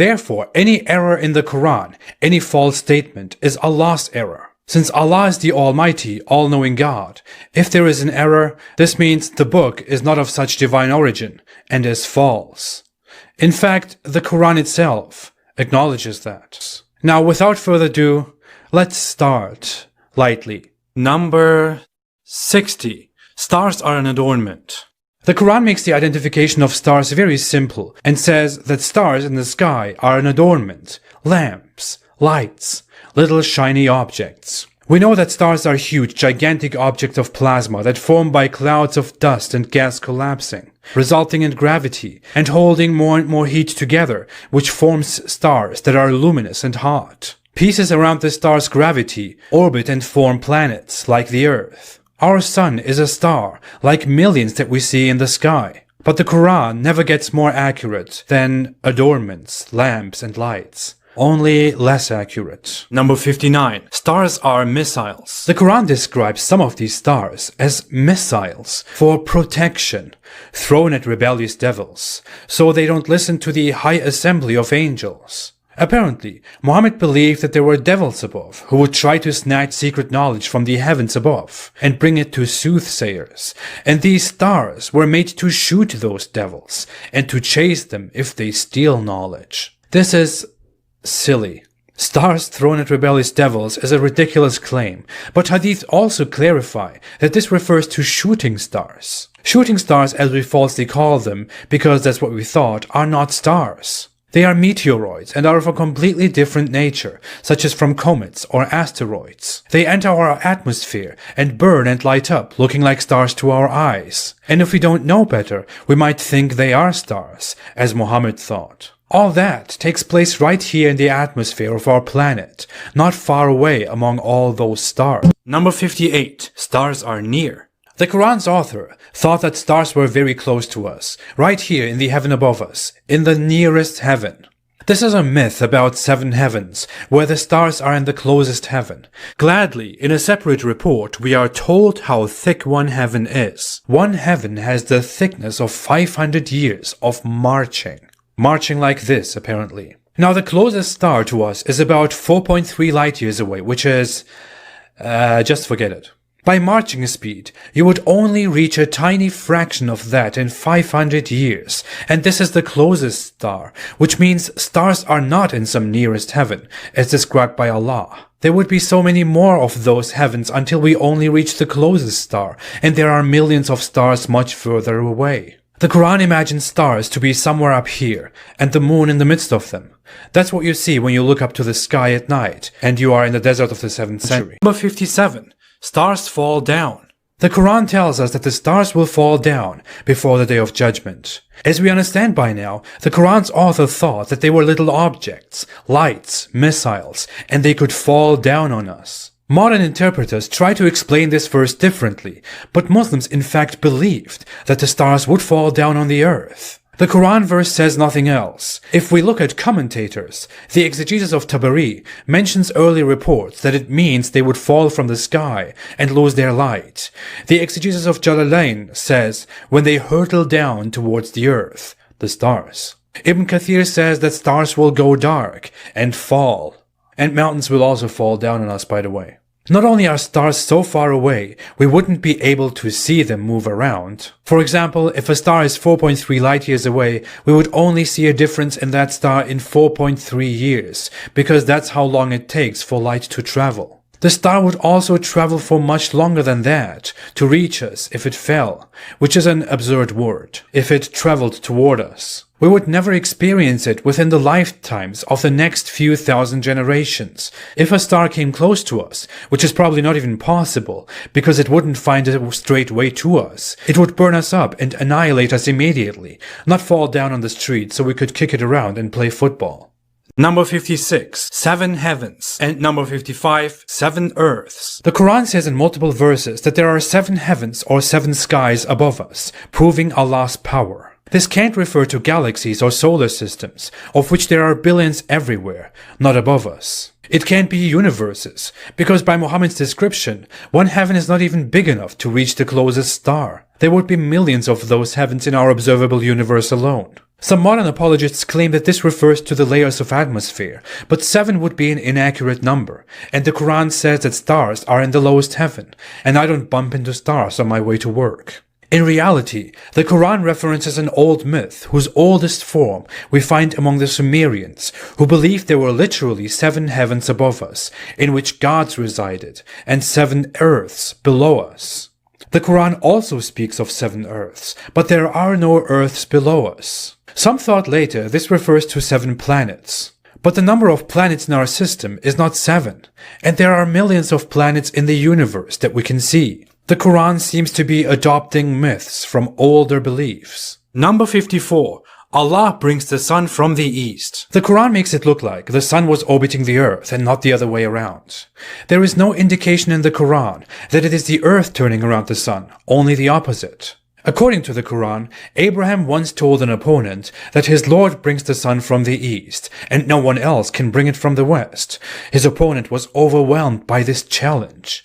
Therefore, any error in the Quran, any false statement, is Allah's error. Since Allah is the Almighty, all-knowing God, if there is an error, this means the book is not of such divine origin and is false. In fact, the Quran itself acknowledges that. Now, without further ado, let's start lightly. Number 60. Stars are an adornment. The Quran makes the identification of stars very simple and says that stars in the sky are an adornment, lamps, lights, little shiny objects. We know that stars are huge, gigantic objects of plasma that form by clouds of dust and gas collapsing, resulting in gravity and holding more and more heat together, which forms stars that are luminous and hot. Pieces around the star's gravity orbit and form planets like the Earth. Our sun is a star, like millions that we see in the sky. But the Quran never gets more accurate than adornments, lamps, and lights. Only less accurate. Number 59. Stars are missiles. The Quran describes some of these stars as missiles for protection, thrown at rebellious devils, so they don't listen to the high assembly of angels. Apparently, Muhammad believed that there were devils above who would try to snatch secret knowledge from the heavens above and bring it to soothsayers, and these stars were made to shoot those devils and to chase them if they steal knowledge. This is silly. Stars thrown at rebellious devils is a ridiculous claim, but Hadith also clarify that this refers to shooting stars. Shooting stars, as we falsely call them, because that's what we thought, are not stars. They are meteoroids and are of a completely different nature, such as from comets or asteroids. They enter our atmosphere and burn and light up, looking like stars to our eyes. And if we don't know better, we might think they are stars, as Muhammad thought. All that takes place right here in the atmosphere of our planet, not far away among all those stars. Number 58. Stars are near. The Quran's author thought that stars were very close to us, right here in the heaven above us, in the nearest heaven. This is a myth about 7 heavens, where the stars are in the closest heaven. Gladly, in a separate report, we are told how thick one heaven is. One heaven has the thickness of 500 years of marching. Marching like this, apparently. Now, the closest star to us is about 4.3 light years away, which is... just forget it. By marching speed, you would only reach a tiny fraction of that in 500 years, and this is the closest star, which means stars are not in some nearest heaven, as described by Allah. There would be so many more of those heavens until we only reach the closest star, and there are millions of stars much further away. The Quran imagines stars to be somewhere up here, and the moon in the midst of them. That's what you see when you look up to the sky at night, and you are in the desert of the 7th century. Number 57. Stars fall down. The Quran tells us that the stars will fall down before the Day of Judgment. As we understand by now, the Quran's author thought that they were little objects, lights, missiles, and they could fall down on us. Modern interpreters try to explain this verse differently, but Muslims in fact believed that the stars would fall down on the earth. The Quran verse says nothing else. If we look at commentators, the exegesis of Tabari mentions early reports that it means they would fall from the sky and lose their light. The exegesis of Jalalain says when they hurtle down towards the earth, the stars. Ibn Kathir says that stars will go dark and fall. And mountains will also fall down on us, by the way. Not only are stars so far away, we wouldn't be able to see them move around. For example, if a star is 4.3 light years away, we would only see a difference in that star in 4.3 years, because that's how long it takes for light to travel. The star would also travel for much longer than that to reach us if it fell, which is an absurd word, if it traveled toward us. We would never experience it within the lifetimes of the next few thousand generations. If a star came close to us, which is probably not even possible, because it wouldn't find a straight way to us, it would burn us up and annihilate us immediately, not fall down on the street so we could kick it around and play football. Number 56. 7 heavens. And number 55. 7 earths. The Quran says in multiple verses that there are 7 heavens or 7 skies above us, proving Allah's power. This can't refer to galaxies or solar systems, of which there are billions everywhere, not above us. It can't be universes, because by Muhammad's description, one heaven is not even big enough to reach the closest star. There would be millions of those heavens in our observable universe alone. Some modern apologists claim that this refers to the layers of atmosphere, but 7 would be an inaccurate number, and the Quran says that stars are in the lowest heaven, and I don't bump into stars on my way to work. In reality, the Quran references an old myth whose oldest form we find among the Sumerians, who believed there were literally 7 heavens above us, in which gods resided, and 7 earths below us. The Quran also speaks of 7 earths, but there are no earths below us. Some thought later this refers to 7 planets. But the number of planets in our system is not 7, and there are millions of planets in the universe that we can see. The Quran seems to be adopting myths from older beliefs. Number 54. Allah brings the sun from the east. The Quran makes it look like the sun was orbiting the earth and not the other way around. There is no indication in the Quran that it is the earth turning around the sun, only the opposite. According to the Quran, Abraham once told an opponent that his Lord brings the sun from the east, and no one else can bring it from the west. His opponent was overwhelmed by this challenge.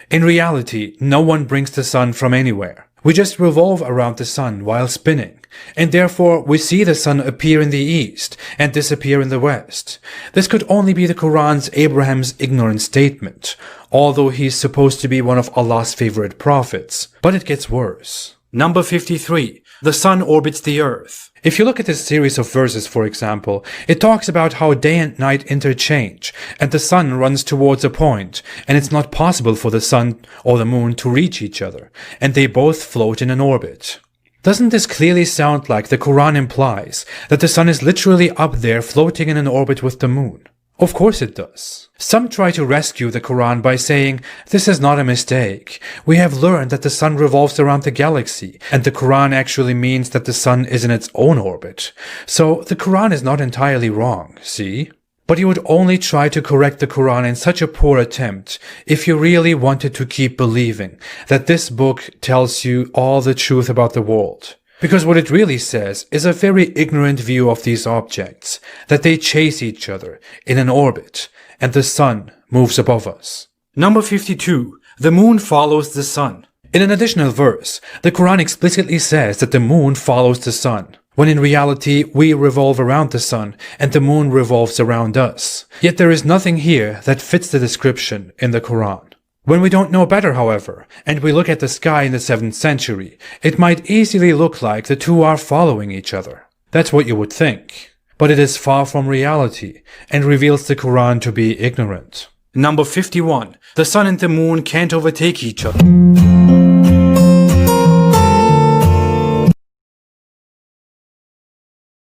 In reality, no one brings the sun from anywhere. We just revolve around the sun while spinning, and therefore we see the sun appear in the east and disappear in the west. This could only be the Quran's Abraham's ignorant statement, although he is supposed to be one of Allah's favorite prophets. But it gets worse. Number 53. The sun orbits the earth. If you look at this series of verses, for example, it talks about how day and night interchange, and the sun runs towards a point, and it's not possible for the sun or the moon to reach each other, and they both float in an orbit. Doesn't this clearly sound like the Quran implies that the sun is literally up there floating in an orbit with the moon? Of course it does. Some try to rescue the Quran by saying, this is not a mistake. We have learned that the sun revolves around the galaxy, and the Quran actually means that the sun is in its own orbit. So the Quran is not entirely wrong, see? But you would only try to correct the Quran in such a poor attempt if you really wanted to keep believing that this book tells you all the truth about the world. Because what it really says is a very ignorant view of these objects, that they chase each other in an orbit, and the sun moves above us. Number 52. The moon follows the sun. In an additional verse, the Quran explicitly says that the moon follows the sun, when in reality we revolve around the sun and the moon revolves around us. Yet there is nothing here that fits the description in the Quran. When we don't know better, however, and we look at the sky in the 7th century, it might easily look like the two are following each other. That's what you would think. But it is far from reality, and reveals the Quran to be ignorant. Number 51. The sun and the moon can't overtake each other.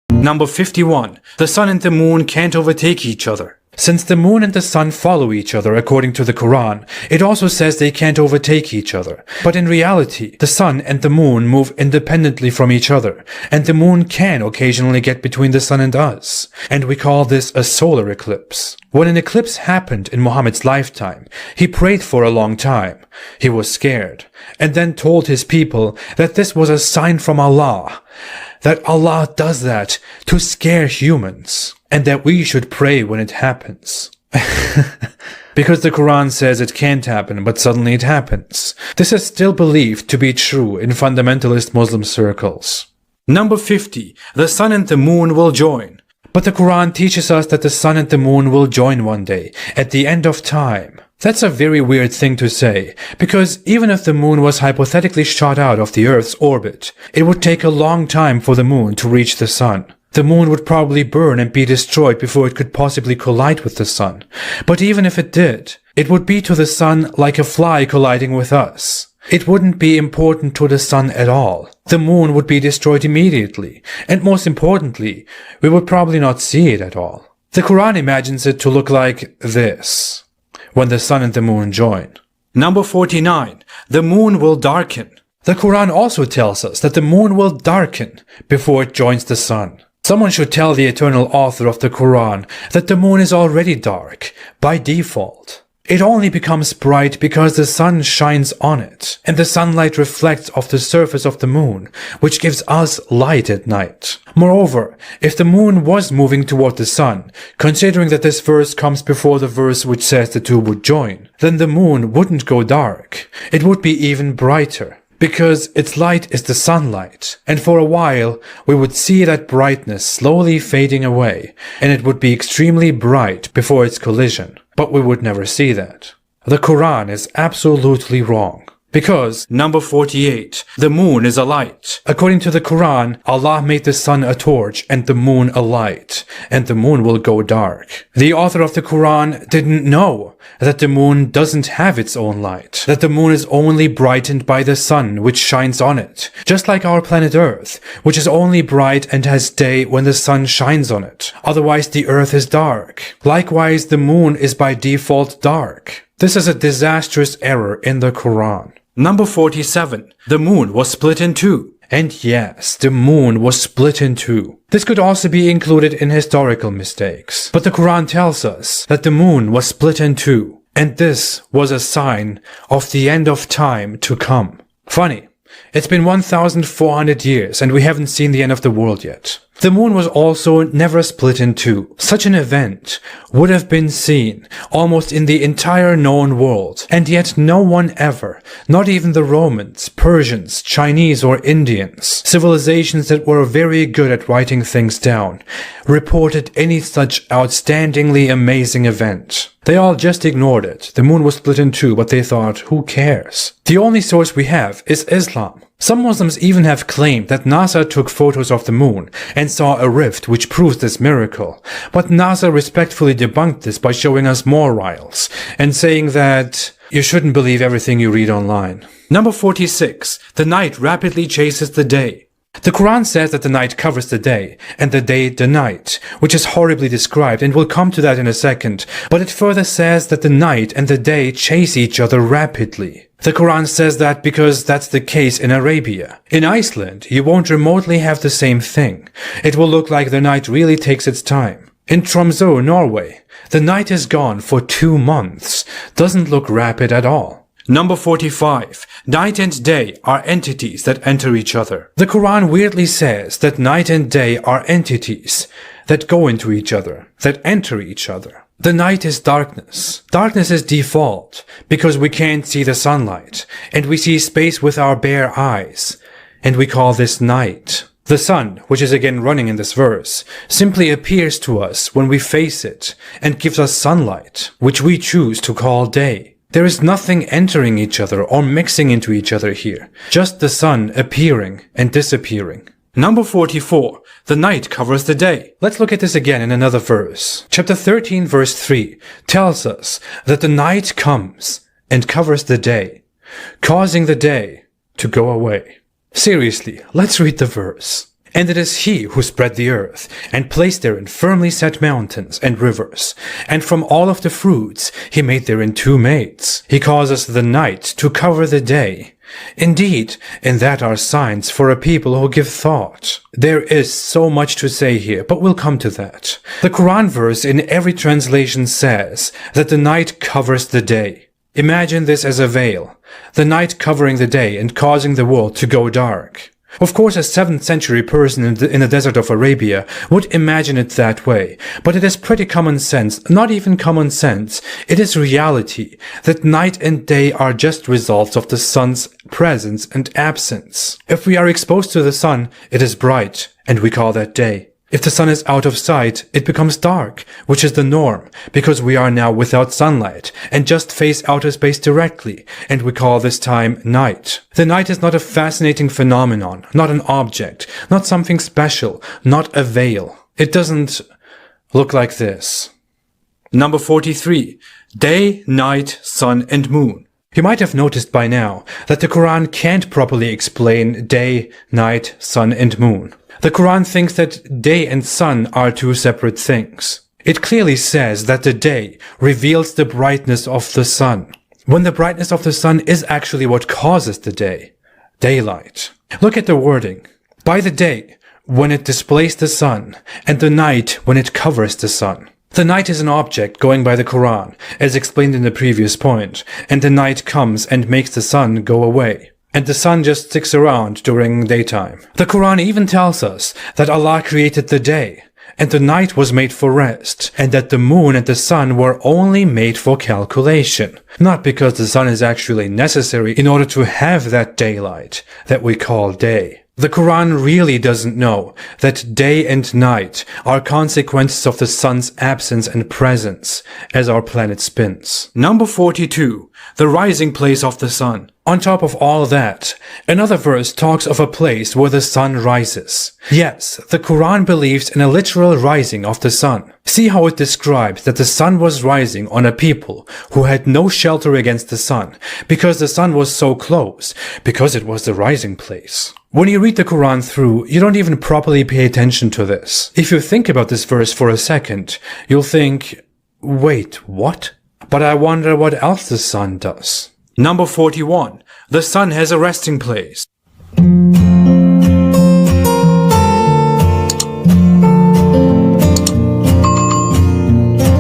Number 51. The sun and the moon can't overtake each other. Since the moon and the sun follow each other according to the Quran, it also says they can't overtake each other. But in reality, the sun and the moon move independently from each other, and the moon can occasionally get between the sun and us. And we call this a solar eclipse. When an eclipse happened in Muhammad's lifetime, he prayed for a long time. He was scared, and then told his people that this was a sign from Allah, that Allah does that to scare humans, and that we should pray when it happens. Because the Quran says it can't happen, but suddenly it happens. This is still believed to be true in fundamentalist Muslim circles. Number 50. The sun and the moon will join. But the Quran teaches us that the sun and the moon will join one day, at the end of time. That's a very weird thing to say, because even if the moon was hypothetically shot out of the Earth's orbit, it would take a long time for the moon to reach the sun. The moon would probably burn and be destroyed before it could possibly collide with the sun. But even if it did, it would be to the sun like a fly colliding with us. It wouldn't be important to the sun at all. The moon would be destroyed immediately, and most importantly, we would probably not see it at all. The Quran imagines it to look like this, when the sun and the moon join. Number 49. The moon will darken. The Quran also tells us that the moon will darken before it joins the sun. Someone should tell the eternal author of the Quran that the moon is already dark, by default. It only becomes bright because the sun shines on it, and the sunlight reflects off the surface of the moon, which gives us light at night. Moreover, if the moon was moving toward the sun, considering that this verse comes before the verse which says the two would join, then the moon wouldn't go dark. It would be even brighter. because its light is the sunlight, and for a while we would see that brightness slowly fading away, and it would be extremely bright before its collision, but we would never see that. The Quran is absolutely wrong. Because, number 48, the moon is a light. According to the Quran, Allah made the sun a torch and the moon a light, and the moon will go dark. The author of the Quran didn't know that the moon doesn't have its own light, that the moon is only brightened by the sun which shines on it, just like our planet Earth, which is only bright and has day when the sun shines on it. Otherwise the Earth is dark. Likewise, the moon is by default dark. This is a disastrous error in the Quran. Number 47. The moon was split in two. And yes, the moon was split in two. This could also be included in historical mistakes. But the Quran tells us that the moon was split in two. And this was a sign of the end of time to come. Funny, it's been 1,400 years and we haven't seen the end of the world yet. The moon was also never split in two. Such an event would have been seen almost in the entire known world, and yet no one ever, not even the Romans, Persians, Chinese or Indians, civilizations that were very good at writing things down, reported any such outstandingly amazing event. They all just ignored it. The moon was split in two, but they thought, who cares? The only source we have is Islam. Some Muslims even have claimed that NASA took photos of the moon and saw a rift which proves this miracle, but NASA respectfully debunked this by showing us more riles and saying that you shouldn't believe everything you read online. Number 46. The night rapidly chases the day. The Quran says that the night covers the day, and the day the night, which is horribly described, and we'll come to that in a second, but it further says that the night and the day chase each other rapidly. The Quran says that because that's the case in Arabia. In Iceland, you won't remotely have the same thing. It will look like the night really takes its time. In Tromsø, Norway, the night is gone for 2 months. Doesn't look rapid at all. Number 45. Night and day are entities that enter each other. The Quran weirdly says that night and day are entities that go into each other, that enter each other. The night is darkness. Darkness is default because we can't see the sunlight and we see space with our bare eyes, and we call this night. The sun, which is again running in this verse, simply appears to us when we face it and gives us sunlight, which we choose to call day. There is nothing entering each other or mixing into each other here, just the sun appearing and disappearing. Number 44. The night covers the day. Let's look at this again in another verse. Chapter 13 verse 3 tells us that the night comes and covers the day, causing the day to go away. Seriously, let's read the verse. And it is he who spread the earth, and placed therein firmly set mountains and rivers, and from all of the fruits he made therein 2 mates. He causes the night to cover the day. Indeed, in that are signs for a people who give thought. There is so much to say here, but we'll come to that. The Quran verse in every translation says that the night covers the day. Imagine this as a veil, the night covering the day and causing the world to go dark. Of course, a 7th century person in the desert of Arabia would imagine it that way, but it is pretty common sense, not even common sense, it is reality, that night and day are just results of the sun's presence and absence. If we are exposed to the sun, it is bright, and we call that day. If the sun is out of sight, it becomes dark, which is the norm, because we are now without sunlight, and just face outer space directly, and we call this time night. The night is not a fascinating phenomenon, not an object, not something special, not a veil. It doesn't look like this. Number 43. Day, night, sun and moon. You might have noticed by now that the Quran can't properly explain day, night, sun and moon. The Quran thinks that day and sun are 2 separate things. It clearly says that the day reveals the brightness of the sun, when the brightness of the sun is actually what causes the day, daylight. Look at the wording. By the day, when it displays the sun, and the night when it covers the sun. The night is an object going by the Quran, as explained in the previous point, and the night comes and makes the sun go away. And the sun just sticks around during daytime. The Quran even tells us that Allah created the day, and the night was made for rest, and that the moon and the sun were only made for calculation, not because the sun is actually necessary in order to have that daylight that we call day. The Quran really doesn't know that day and night are consequences of the sun's absence and presence as our planet spins. Number 42. The rising place of the sun. On top of all that, another verse talks of a place where the sun rises. Yes, the Quran believes in a literal rising of the sun. See how it describes that the sun was rising on a people who had no shelter against the sun, because the sun was so close, because it was the rising place. When you read the Quran through, you don't even properly pay attention to this. If you think about this verse for a second, you'll think, wait, what? But I wonder what else the sun does. Number 41. The sun has a resting place.